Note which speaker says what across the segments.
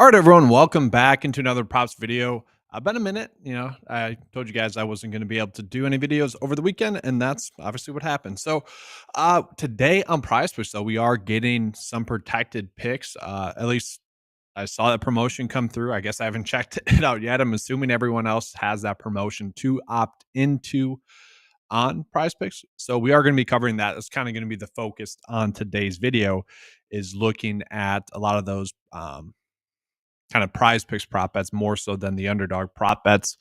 Speaker 1: All right, everyone, welcome back into another props video. Been a minute, I told you guys I wasn't going to be able to do any videos over the weekend, and that's obviously what happened. So today on PrizePicks, though, we are getting some protected picks. At least I saw that promotion come through. I guess I haven't checked it out yet. I'm assuming everyone else has that promotion to opt into on PrizePicks. So we are going to be covering that. It's kind of going to be the focus on today's video, is looking at a lot of those kind of PrizePicks prop bets more so than the underdog prop bets.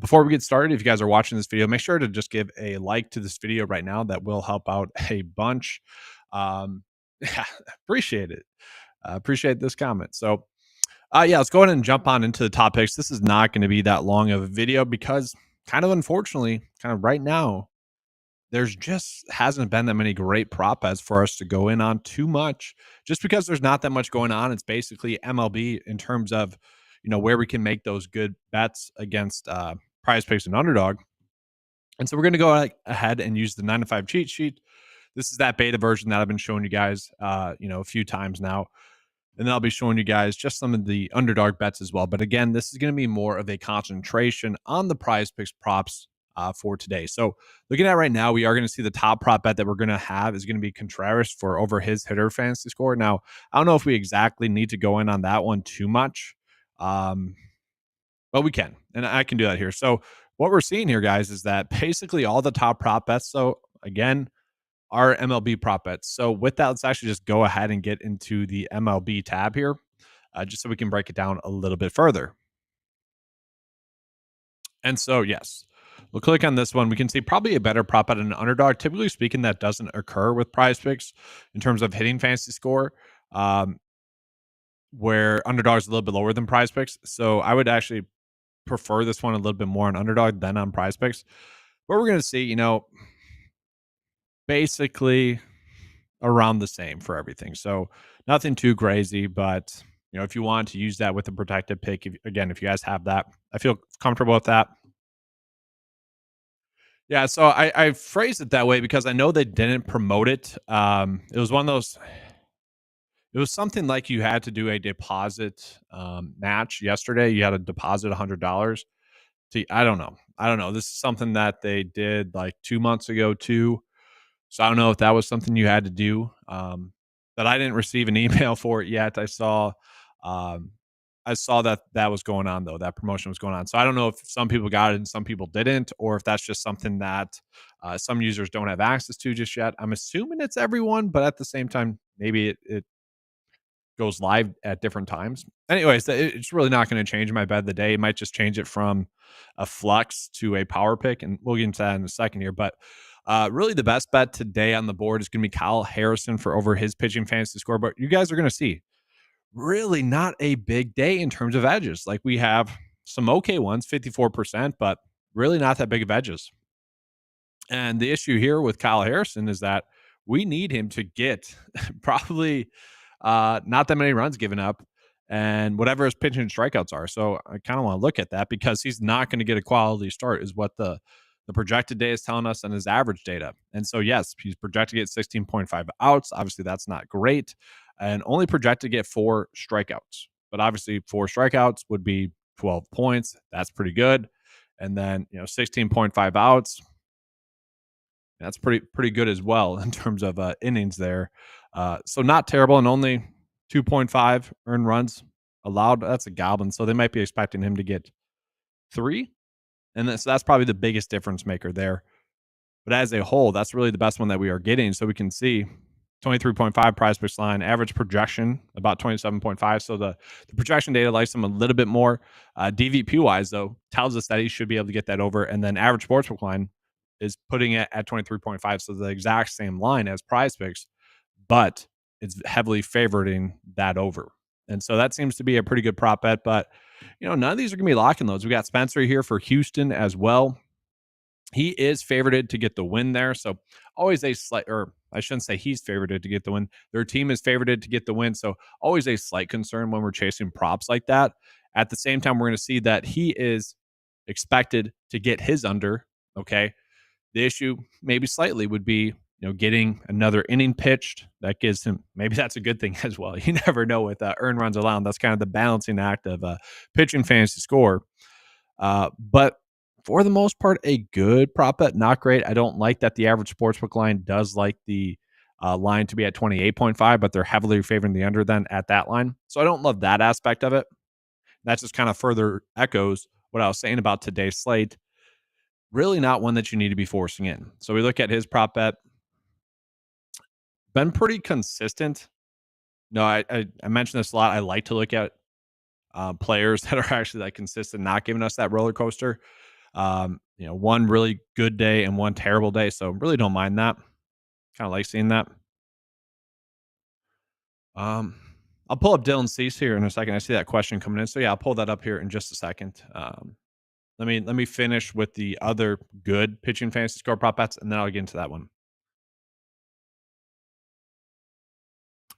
Speaker 1: Before we get started, if you guys are watching this video, make sure to just give a like to this video right now. That will help out a bunch. Yeah, appreciate it. Appreciate this comment. So yeah, let's go ahead and jump on into the top picks. This is not going to be that long of a video because kind of unfortunately, kind of right now, there's just hasn't been that many great prop bets for us to go in on too much, just because there's not that much going on. It's basically MLB in terms of, where we can make those good bets against PrizePicks and Underdog. And so we're going to go ahead and use the 9 to 5 cheat sheet. This is that beta version that I've been showing you guys, a few times now. And then I'll be showing you guys just some of the underdog bets as well. But again, this is going to be more of a concentration on the PrizePicks props for today. So looking at right now, we are going to see the top prop bet that we're going to have is going to be Contreras for over his hitter fantasy score. Now, I don't know if we exactly need to go in on that one too much, but we can, and I can do that here. So what we're seeing here, guys, is that basically all the top prop bets, so again, are MLB prop bets. So with that, let's actually just go ahead and get into the MLB tab here, just so we can break it down a little bit further. And so, yes, we'll click on this one. We can see probably a better prop bet in an underdog. Typically speaking, that doesn't occur with PrizePicks in terms of hitting fantasy score, where underdog is a little bit lower than PrizePicks. So I would actually prefer this one a little bit more on underdog than on PrizePicks. But we're going to see, basically around the same for everything. So nothing too crazy, but if you want to use that with a protected pick, if you guys have that, I feel comfortable with that. Yeah, so I phrased it that way because I know they didn't promote it. It was one of those. It was something like you had to do a deposit match yesterday. You had to deposit $100. I don't know. I don't know. This is something that they did like 2 months ago too. So I don't know if that was something you had to do. That I didn't receive an email for it yet. I saw that was going on though. That promotion was going on. So I don't know if some people got it and some people didn't, or if that's just something that some users don't have access to just yet. I'm assuming it's everyone, but at the same time, maybe it goes live at different times. Anyways, it's really not going to change my bet of the day. It might just change it from a flex to a power pick, and we'll get into that in a second here. But really, the best bet today on the board is going to be Kyle Harrison for over his pitching fantasy score. But you guys are going to see really not a big day in terms of edges. Like we have some okay ones, 54%, but really not that big of edges. And the issue here with Kyle Harrison is that we need him to get probably not that many runs given up and whatever his pitching and strikeouts are. So I kind of want to look at that because he's not going to get a quality start is what the projected data is telling us and his average data. And so, yes, he's projected to get 16.5 outs. Obviously, that's not great. And only projected to get 4 strikeouts. But obviously, 4 strikeouts would be 12 points. That's pretty good. And then, 16.5 outs. That's pretty good as well in terms of innings there. So not terrible, and only 2.5 earned runs allowed. That's a goblin. So they might be expecting him to get 3. And that's probably the biggest difference maker there. But as a whole, that's really the best one that we are getting. So we can see 23.5 PrizePicks line, average projection about 27.5. So the projection data likes him a little bit more. DVP wise, though, tells us that he should be able to get that over. And then average sportsbook line is putting it at 23.5. So the exact same line as PrizePicks, but it's heavily favoring that over. And so that seems to be a pretty good prop bet. But, none of these are going to be locking loads. We got Spencer here for Houston as well. He is favorited to get the win there. So always a slight, or I shouldn't say he's favorited to get the win. Their team is favorited to get the win. So always a slight concern when we're chasing props like that. At the same time, we're going to see that he is expected to get his under. Okay. The issue maybe slightly would be getting another inning pitched. That gives him, maybe that's a good thing as well. You never know with earned runs allowed. That's kind of the balancing act of pitching fantasy score. But for the most part, a good prop bet, not great. I don't like that the average sportsbook line does like the line to be at 28.5, but they're heavily favoring the under then at that line. So I don't love that aspect of it. That just kind of further echoes what I was saying about today's slate. Really not one that you need to be forcing in. So we look at his prop bet. Been pretty consistent. No, I mentioned this a lot. I like to look at players that are actually like consistent, not giving us that roller coaster. One really good day and one terrible day. So really don't mind that. Kind of like seeing that. I'll pull up Dylan Cease here in a second. I see that question coming in. So yeah, I'll pull that up here in just a second. Let me finish with the other good pitching fantasy score prop bets, and then I'll get into that one.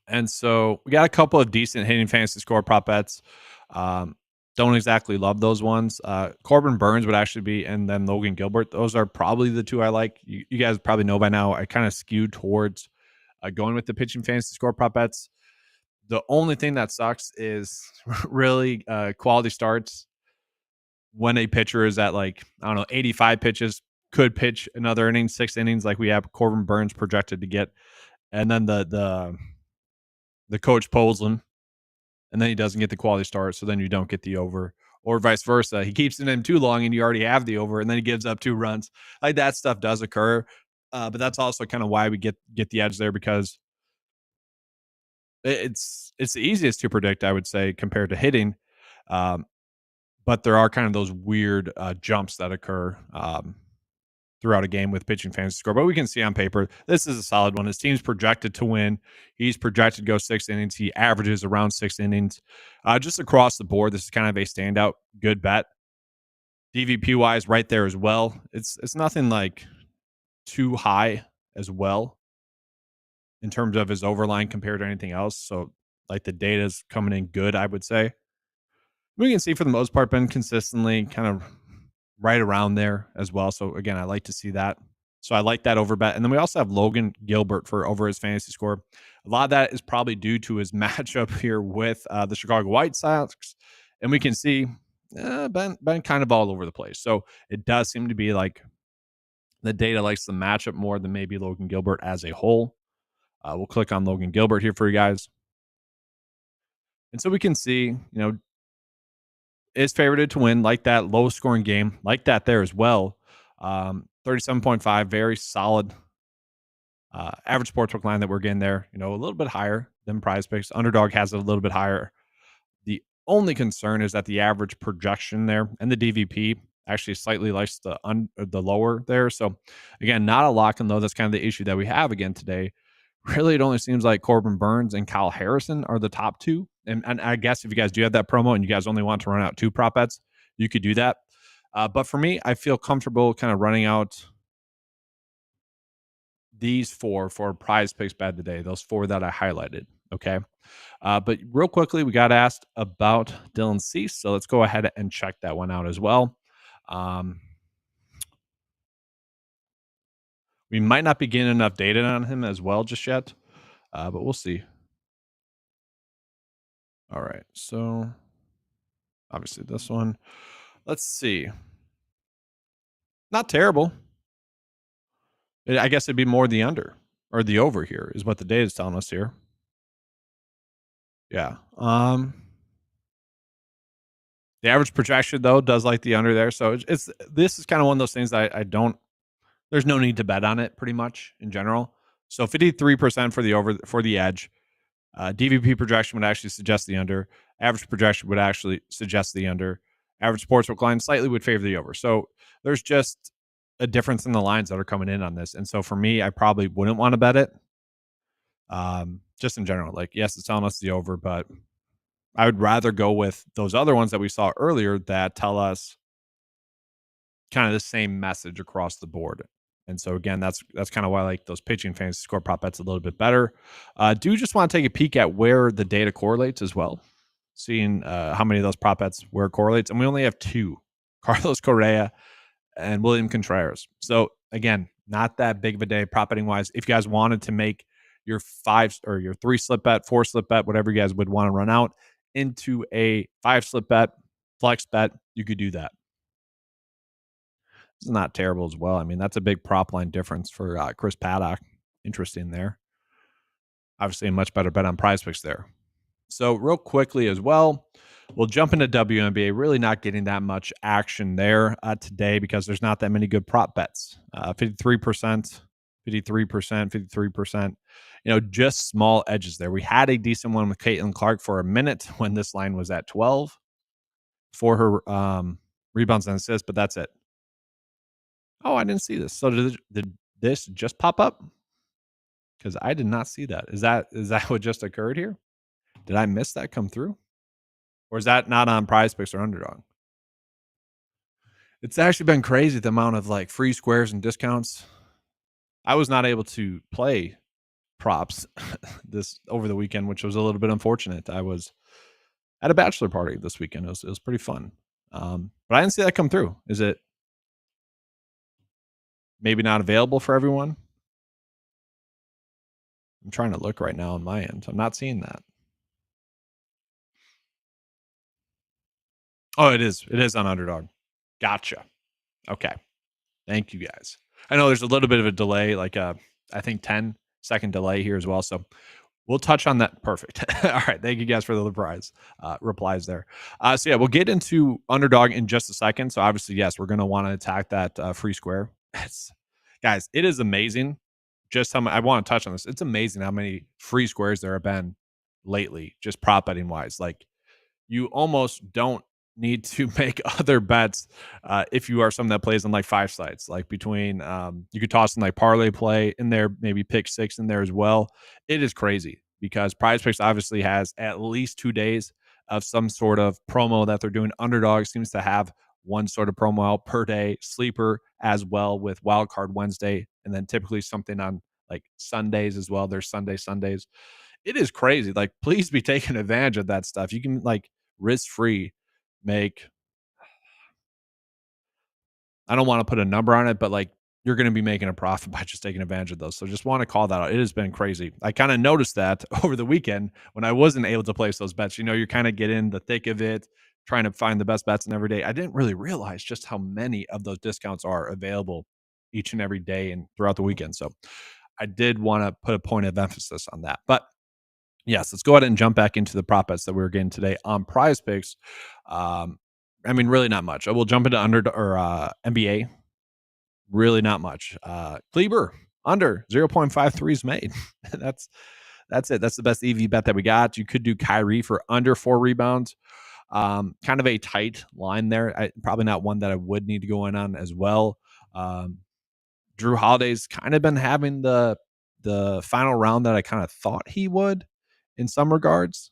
Speaker 1: And so we got a couple of decent hitting fantasy score prop bets. Don't exactly love those ones. Corbin Burns would actually be, and then Logan Gilbert. Those are probably the two I like. You guys probably know by now. I kind of skew towards going with the pitching fantasy score prop bets. The only thing that sucks is really quality starts when a pitcher is at 85 pitches, could pitch another inning, 6 innings, like we have Corbin Burns projected to get, and then the coach Polzin, and then he doesn't get the quality start, so then you don't get the over, or vice versa. He keeps it in too long, and you already have the over, and then he gives up 2 runs. Like that stuff does occur, but that's also kind of why we get the edge there, because it's the easiest to predict, I would say, compared to hitting. But there are kind of those weird jumps that occur throughout a game with pitching fantasy score. But we can see on paper, this is a solid one. His team's projected to win. He's projected to go 6 innings. He averages around 6 innings. Just across the board, this is kind of a standout good bet. DVP wise, right there as well. It's nothing like too high as well in terms of his overline compared to anything else. So like the data is coming in good, I would say. We can see for the most part been consistently kind of right around there as well. So again, I like to see that. So I like that over bet. And then we also have Logan Gilbert for over his fantasy score. A lot of that is probably due to his matchup here with the Chicago White Sox. And we can see been kind of all over the place. So it does seem to be like the data likes the matchup more than maybe Logan Gilbert as a whole. We'll click on Logan Gilbert here for you guys. And so we can see, is favorited to win, like that low scoring game, like that there as well. 37.5, very solid average sportsbook line that we're getting there. A little bit higher than PrizePicks. Underdog has it a little bit higher. The only concern is that the average projection there and the DVP actually slightly likes the lower there. So again, not a lock and low. That's kind of the issue that we have again today. Really, it only seems like Corbin Burns and Kyle Harrison are the top two. And I guess if you guys do have that promo and you guys only want to run out 2 prop bets, you could do that. But for me, I feel comfortable kind of running out these 4 for PrizePicks bad today, those 4 that I highlighted. Okay. But real quickly, we got asked about Dylan Cease. So let's go ahead and check that one out as well. We might not be getting enough data on him as well just yet, but we'll see. All right. So obviously this one, let's see. Not terrible. I guess it'd be more the under or the over here is what the data is telling us here. Yeah. The average projection though does like the under there. So this is kind of one of those things that I don't, there's no need to bet on it pretty much in general. So 53% for the over for the edge. DVP projection would actually suggest the under. Average projection would actually suggest the under. Average sportsbook line slightly would favor the over. So there's just a difference in the lines that are coming in on this. And so for me, I probably wouldn't want to bet it. Just in general, like, yes, it's telling us the over, but I would rather go with those other ones that we saw earlier that tell us kind of the same message across the board. And so again, that's kind of why I like those pitching fantasy score prop bets a little bit better. Do just want to take a peek at where the data correlates as well, seeing how many of those prop bets where it correlates. And we only have 2, Carlos Correa and William Contreras. So again, Not that big of a day prop betting wise. If you guys wanted to make your 5 or your 3 slip bet, 4 slip bet, whatever you guys would want to run out into a 5 slip bet, flex bet, you could do that. It's not terrible as well. I mean, that's a big prop line difference for Chris Paddock. Interesting there. Obviously, a much better bet on PrizePicks there. So, real quickly as well, we'll jump into WNBA. Really not getting that much action there today because there's not that many good prop bets. 53%, 53%, 53%. Just small edges there. We had a decent one with Caitlin Clark for a minute when this line was at 12 for her rebounds and assists, but that's it. Oh, I didn't see this. So did this just pop up? Because I did not see that. Is that what just occurred here? Did I miss that come through? Or is that not on PrizePicks or Underdog? It's actually been crazy the amount of like free squares and discounts. I was not able to play props this over the weekend, which was a little bit unfortunate. I was at a bachelor party this weekend. It was pretty fun. But I didn't see that come through. Is it maybe not available for everyone? I'm trying to look right now on my end. I'm not seeing that. Oh, it is. It is on Underdog. Gotcha. Okay. Thank you guys. I know there's a little bit of a delay, like I think 10-second delay here as well. So we'll touch on that. Perfect. All right. Thank you guys for the replies there. So yeah, we'll get into Underdog in just a second. So obviously, yes, we're going to want to attack that free square. Guys, it is amazing. Just how I want to touch on this. It's amazing how many free squares there have been lately, just prop betting wise. Like you almost don't need to make other bets if you are someone that plays on like 5 sites. Like between you could toss in like parlay play in there, maybe pick 6 in there as well. It is crazy because PrizePicks obviously has at least 2 days of some sort of promo that they're doing. Underdog seems to have one sort of promo out per day, sleeper as well with Wildcard Wednesday, and then typically something on like Sundays as well. There's Sundays. It is crazy. Like, please be taking advantage of that stuff. You can like risk free make, I don't want to put a number on it, but like you're going to be making a profit by just taking advantage of those. So just want to call that out. It has been crazy. I kind of noticed that over the weekend when I wasn't able to place those bets. You're kind of get in the thick of it, trying to find the best bets in every day. I didn't really realize just how many of those discounts are available each and every day and throughout the weekend. So I did want to put a point of emphasis on that. But yes, let's go ahead and jump back into the prop bets that we were getting today on PrizePicks. I mean, really not much. I will jump into NBA. Really not much. Kleber under 0.53 is made. that's it. That's the best EV bet that we got. You could do Kyrie for under 4 rebounds. Kind of a tight line there. Probably not one that I would need to go in on as well. Drew Holiday's kind of been having the final round that I kind of thought he would in some regards.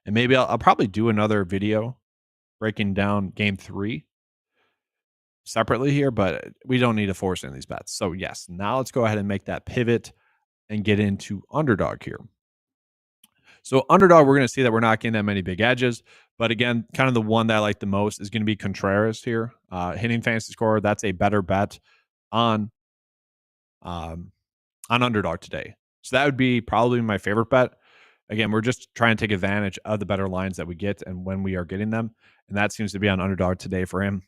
Speaker 1: And maybe I'll probably do another video breaking down game 3 separately here, but we don't need to force any of these bets. So yes, now let's go ahead and make that pivot and get into Underdog here. So Underdog, we're going to see that we're not getting that many big edges. But again, kind of the one that I like the most is going to be Contreras here. Hitting fantasy score, that's a better bet on Underdog today. So that would be probably my favorite bet. Again, we're just trying to take advantage of the better lines that we get and when we are getting them. And that seems to be on Underdog today for him.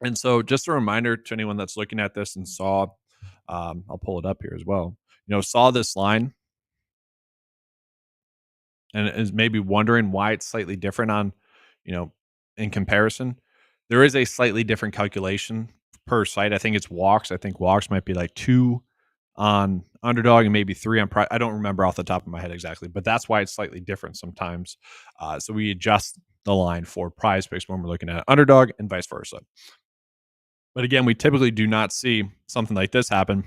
Speaker 1: And so just a reminder to anyone that's looking at this and saw, I'll pull it up here as well, saw this line and is maybe wondering why it's slightly different on, in comparison. There is a slightly different calculation per site. I think it's walks. I think walks might be like 2 on Underdog and maybe 3 on Prize. I don't remember off the top of my head exactly, but that's why it's slightly different sometimes. So we adjust the line for PrizePicks when we're looking at Underdog and vice versa. But again, we typically do not see something like this happen.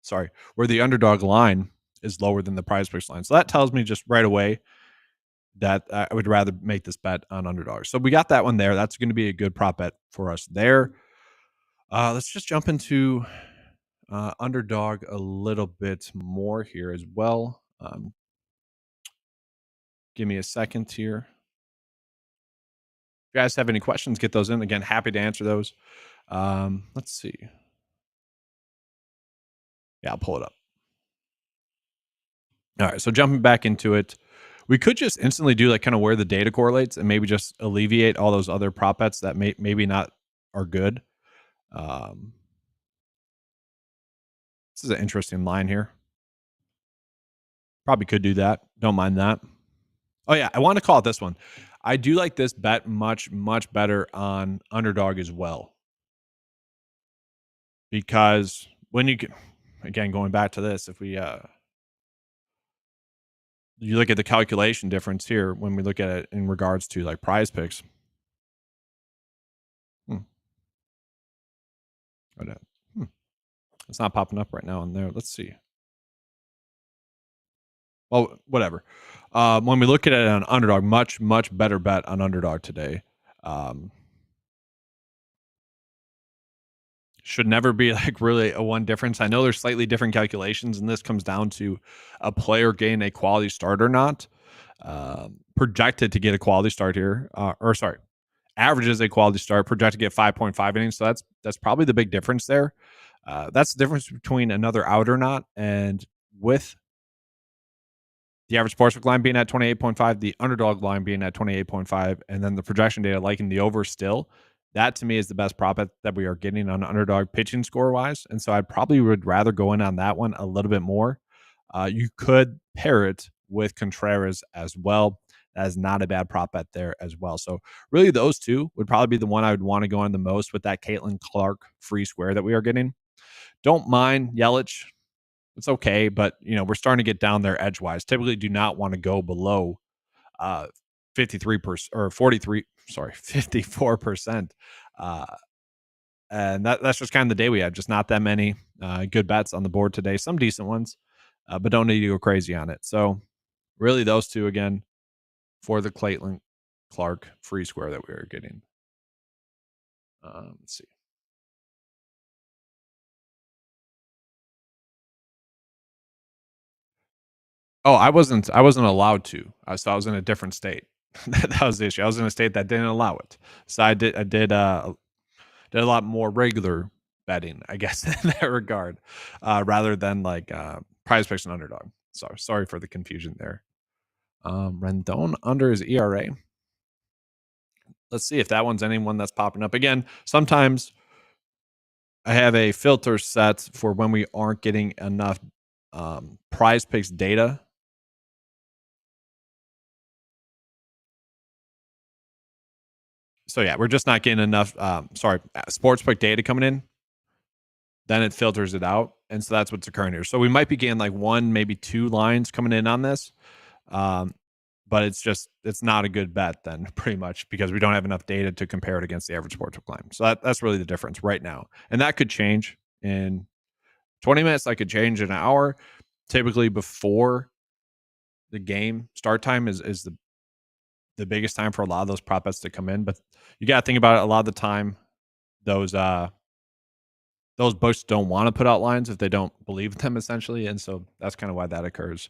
Speaker 1: Sorry, where the Underdog line is lower than the PrizePicks line. So that tells me just right away that I would rather make this bet on Underdog. So we got that one there. That's going to be a good prop bet for us there. Let's just jump into Underdog a little bit more here as well. Give me a second here. you guys have any questions, get those in. Again, happy to answer those. Let's see. Yeah, I'll pull it up. All right, so jumping back into it, we could just instantly do like kind of where the data correlates and maybe just alleviate all those other prop bets that maybe not are good. Um, this is an interesting line here. Probably could do that. Don't mind that. Oh yeah, I want to call it this one. I do like this bet much better on underdog as well, because when you again going back to this, if we you look at the calculation difference here when we look at it in regards to like prize picks. Hmm. Hmm. It's not popping up right now on there. Let's see. Well, whatever. When we look at it on underdog, much better bet on underdog today. Should never be like really a one difference. I know there's slightly different calculations, and this comes down to a player getting a quality start or not. Projected to get a quality start here, averages a quality start, projected to get 5.5 innings. So that's probably the big difference there. That's the difference between another out or not, and with the average sportsbook line being at 28.5, the underdog line being at 28.5, and then the projection data liking the over still. That to me is the best prop bet that we are getting on underdog pitching score wise. And so I probably would rather go in on that one a little bit more. You could pair it with Contreras as well. That is not a bad prop bet there as well. So really those two would probably be the one I would want to go on the most with that Caitlin Clark free square that we are getting. Don't mind Yelich. It's okay, but we're starting to get down there edgewise. Typically do not want to go below 53% or 54%. And that's just kind of the day we had. Just not that many good bets on the board today. Some decent ones, but don't need to go crazy on it. So really those two again for the Caitlin Clark free square that we are getting. Let's see. Oh, I wasn't allowed to. So I was in a different state. That was the issue. I was in a state that didn't allow it. So I did a lot more regular betting, I guess, in that regard, rather than like PrizePicks and Underdog. Sorry for the confusion there. Rendon under his ERA. Let's see if that one's anyone that's popping up. Again, sometimes I have a filter set for when we aren't getting enough PrizePicks data. So yeah, we're just not getting enough. Sportsbook data coming in. Then it filters it out, and so that's what's occurring here. So we might be getting like one, maybe two lines coming in on this, but it's not a good bet then, pretty much, because we don't have enough data to compare it against the average sportsbook line. So that's really the difference right now, and that could change in 20 minutes. That could change in an hour. Typically, before the game start time is the biggest time for a lot of those prop bets to come in. But you got to think about it. A lot of the time, those books don't want to put out lines if they don't believe in them, essentially, and so that's kind of why that occurs.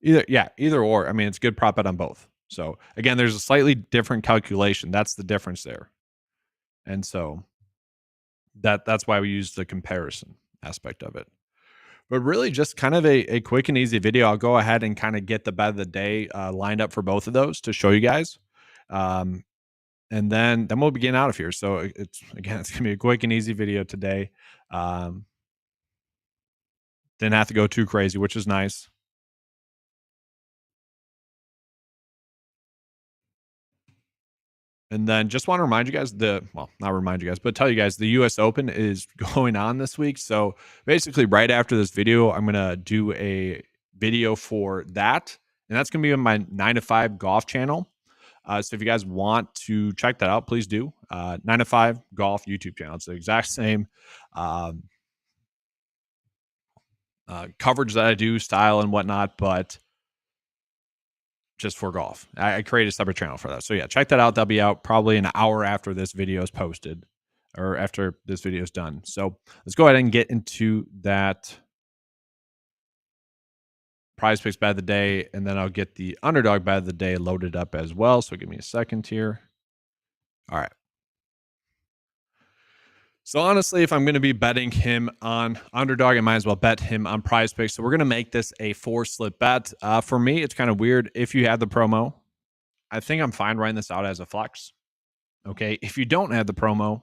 Speaker 1: Either or. I mean, it's good prop bet on both. So again, there's a slightly different calculation. That's the difference there, and so that's why we use the comparison aspect of it. But really, just kind of a quick and easy video. I'll go ahead and kind of get the bet of the day lined up for both of those to show you guys. And then we'll be getting out of here. So it's gonna be a quick and easy video today. Didn't have to go too crazy, which is nice. And then just want to remind you guys not remind you guys, but tell you guys the US Open is going on this week. So basically, right after this video, I'm gonna do a video for that, and that's gonna be on my 9 to 5 golf channel. So if you guys want to check that out, please do. 9 to 5 golf YouTube channel. It's the exact same coverage that I do, style and whatnot, but just for golf. I create a separate channel for that. So yeah, check that out. That'll be out probably an hour after this video is posted. or after this video is done. So let's go ahead and get into that PrizePicks bet of the day, and then I'll get the underdog bet of the day loaded up as well. So give me a second here. All right. So honestly, if I'm going to be betting him on underdog, I might as well bet him on PrizePicks. So we're going to make this a 4-slip bet. For me, it's kind of weird. If you have the promo, I think I'm fine writing this out as a flex. Okay. If you don't have the promo,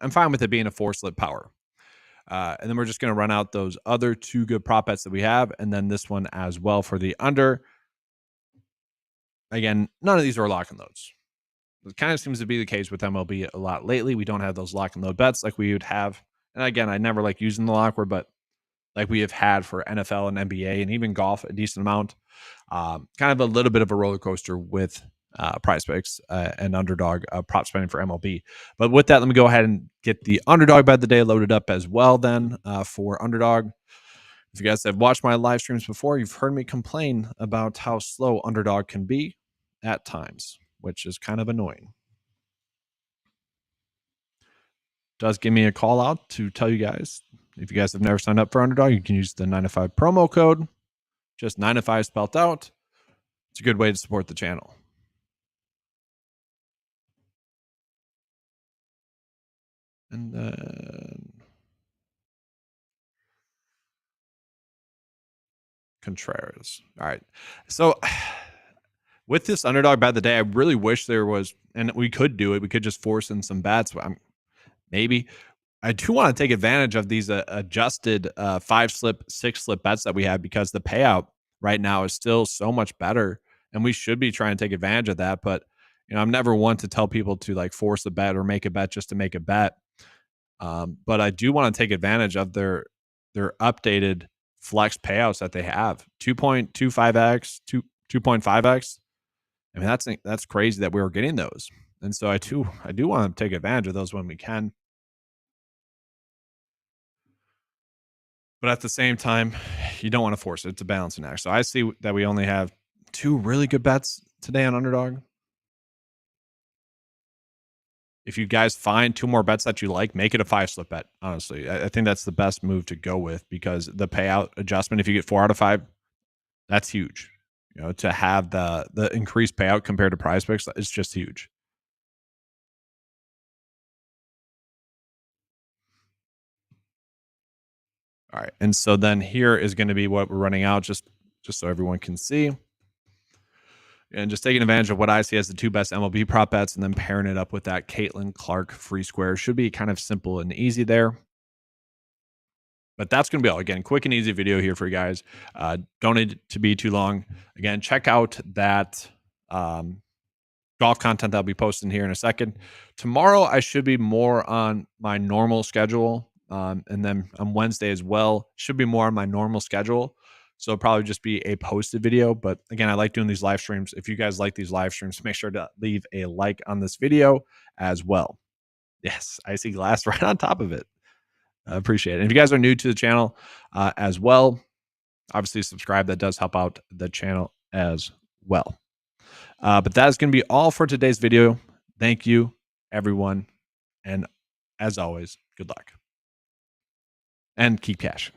Speaker 1: I'm fine with it being a 4-slip power. And then we're just going to run out those other 2 good prop bets that we have, and then this one as well for the under. Again, none of these are lock and loads. It kind of seems to be the case with MLB a lot lately. We don't have those lock and load bets like we would have. And again, I never like using the lock word, but like we have had for NFL and NBA and even golf a decent amount. Kind of a little bit of a roller coaster with PrizePicks and underdog prop spending for MLB. But with that, let me go ahead and get the underdog bet of the day loaded up as well then for underdog. If you guys have watched my live streams before, you've heard me complain about how slow underdog can be at times, which is kind of annoying. Does give me a call out to tell you guys, if you guys have never signed up for underdog, you can use the 905 promo code, just 905 spelled out. It's a good way to support the channel. And then Contreras. All right. So with this underdog bet of the day, I really wish there was, and we could do it. We could just force in some bets. Maybe I do want to take advantage of these adjusted 5-slip, 6-slip bets that we have, because the payout right now is still so much better, and we should be trying to take advantage of that. But I'm never one to tell people to like force a bet or make a bet just to make a bet. But I do want to take advantage of their updated flex payouts that they have. 2.25x, 2.5x. I mean, that's crazy that we were getting those. And so I do want to take advantage of those when we can. But at the same time, you don't want to force it. It's a balancing act. So I see that we only have 2 really good bets today on underdog. If you guys find 2 more bets that you like, make it a 5-slip bet. Honestly, I think that's the best move to go with, because the payout adjustment, if you get 4 out of 5, that's huge. To have the increased payout compared to PrizePicks, it's just huge. All right, and so then here is going to be what we're running out, just so everyone can see. And just taking advantage of what I see as the 2 best MLB prop bets, and then pairing it up with that Caitlin Clark free square. Should be kind of simple and easy there. But that's going to be all. Again, quick and easy video here for you guys. Don't need it to be too long. Again, check out that golf content that I'll be posting here in a second. Tomorrow, I should be more on my normal schedule. And then on Wednesday as well, should be more on my normal schedule. So it'll probably just be a posted video. But again, I like doing these live streams. If you guys like these live streams, make sure to leave a like on this video as well. Yes, I see glass right on top of it. I appreciate it. And if you guys are new to the channel as well, obviously subscribe. That does help out the channel as well. But that is going to be all for today's video. Thank you, everyone. And as always, good luck. And keep cash.